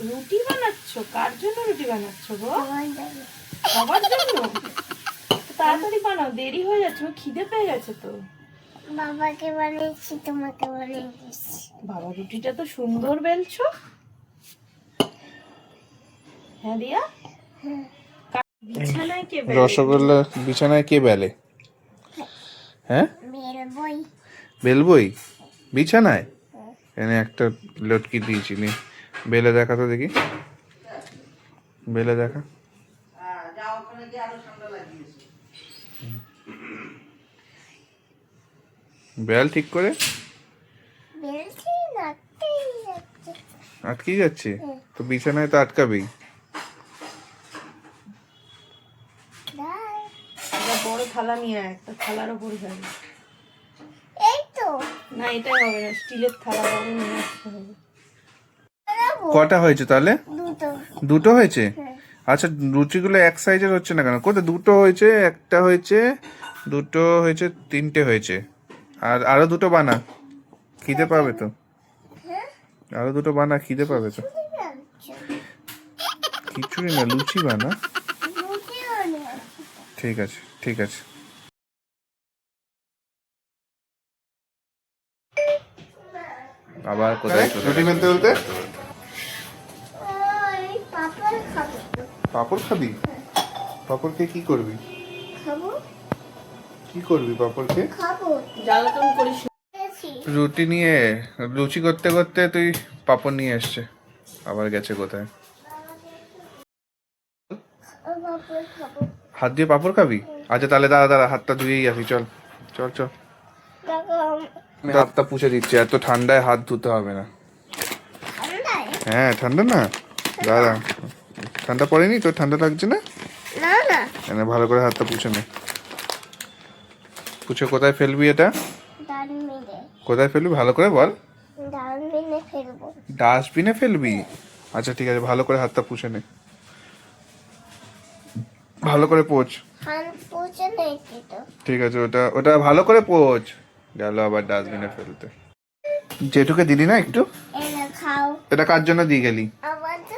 রুটি বানাচ্ছো? কার জন্য রুটি বানাচ্ছো গো? বাবার জন্য? তাড়াতাড়ি বানাও, দেরি হয়ে যাচ্ছে, খিদে পেয়ে গেছে তো। বাবাকে বানিয়েছি, তোমাকে বানিয়েছি। বাবা রুটিটা তো সুন্দর বেলছো। হ্যাঁ রিয়া, বিছানায় কে বেলে? রসগোল্লা বিছানায় কে বেলে? হ্যাঁ, বেলবই। বেলবই বিছানায়? এনে একটা লটকি দিয়েছি, নে বেলে দেখা তো দেখি, বেলে দেখা। বেল ঠিক করে। বেলছি না, আটকেই যাচ্ছে। আটকে যাচ্ছে তো, বিছানায় তো আটকাবেই। দাঁড়। একটা বড় থালা নিয়ে আয়, একটা থালার উপর যাবে। এই তো। না এটা হবে না, স্টিলের থালা বড় নিয়ে আসতে হবে। কটা হয়েছে তাহলে? দুটো। দুটো হয়েছে? হ্যাঁ। আচ্ছা, লুচিগুলো এক সাইজের হচ্ছে না কেন? কোথায় দুটো হয়েছে, একটা হয়েছে, দুটো হয়েছে, তিনটে হয়েছে। আর আরো দুটো বানা, খিদে পাবে তো। হ্যাঁ? আরো দুটো বানা, খিদে পাবে তো। তুমি জানছো? খিচুড়ি না, লুচি বানা। রুটি বানিয়েছি। ঠিক আছে, ঠিক আছে। আবার কোথায় রুটি বেলতে বলতে? ওই পাপড় খাবো। পাঁপড় খাবি? পাঁপড়কে কি করবি? খাবো? কি করবি পাঁপড়কে? খাবো। জ্বালাতন করিস না। খেয়েছি। রুটি নিয়ে লুচি করতে করতে তুই পাঁপড় নিয়ে এসছে, আবার গেছে কোথায়? পাপড় খাবো। হাত দিয়ে পাঁপড় খাবি? আচ্ছা তাহলে দাঁড়া দাঁড়া, হাতটা ধুয়েই আসি, চল চল চল। দেখো, আমি হাতটা পুছে দিচ্ছি, এত ঠান্ডায় হাত ধুতে হবে না। ঠান্ডায়? হ্যাঁ ঠান্ডা না, দাঁড়া। ঠান্ডা পড়েনি তোর? ঠান্ডা লাগছে না? না না। এনে ভালো করে হাতটা পুছে নে। পুছে কোথায় ফেলবি এটা? ডাস্টবিনে। কোথায় ফেলবি ভালো করে বল। ডাস্টবিনে ফেলবো। ডাস্টবিনে ফেলবি? আচ্ছা ঠিক আছে, ভালো করে হাতটা পুছে নে, ভালো করে পোছ। হাত পুছে নিয়েছি তো। ঠিক আছে, ওটা ওটা ভালো করে পোছ। গেল আবার ডাস্টবিনে ফেলতে। জেঠুকে দিলি না একটু? এটা খাও। এটা কার জন্য দিয়ে গেলি? আমার তো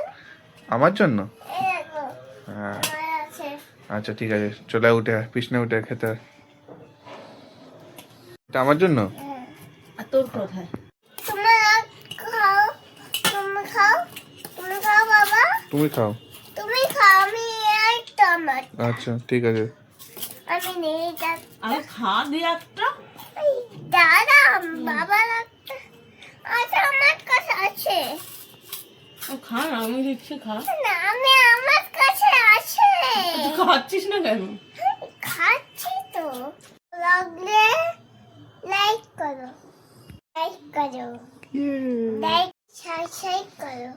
আমার জন্য? এই দেখো, হ্যাঁ আমার আছে। আচ্ছা ঠিক আছে, চলে উঠে আয়, পিছনে উঠে আয়, খেতে আয়। এটা আমার জন্য? হ্যাঁ। আর তোর কোথায়? তোমরা খাও। তুমি খাও। তুমি খাও বাবা। তুমি খাও। তুমি খাও, আমি এই টমাট। আচ্ছা ঠিক আছে। আমি নেই যা। আমি খা দিয়ে একটা। দাদা বাবা একটা। আচ্ছা আমার কাছে আছে। খা না, আমি দিচ্ছি, খা। না আমি আমার কাছে আছে। তুই খাচ্ছিস না কেন? খাচ্ছি তো। লাগলে লাইক করো। লাইক করো। লাইক সাবস্ক্রাইব করো।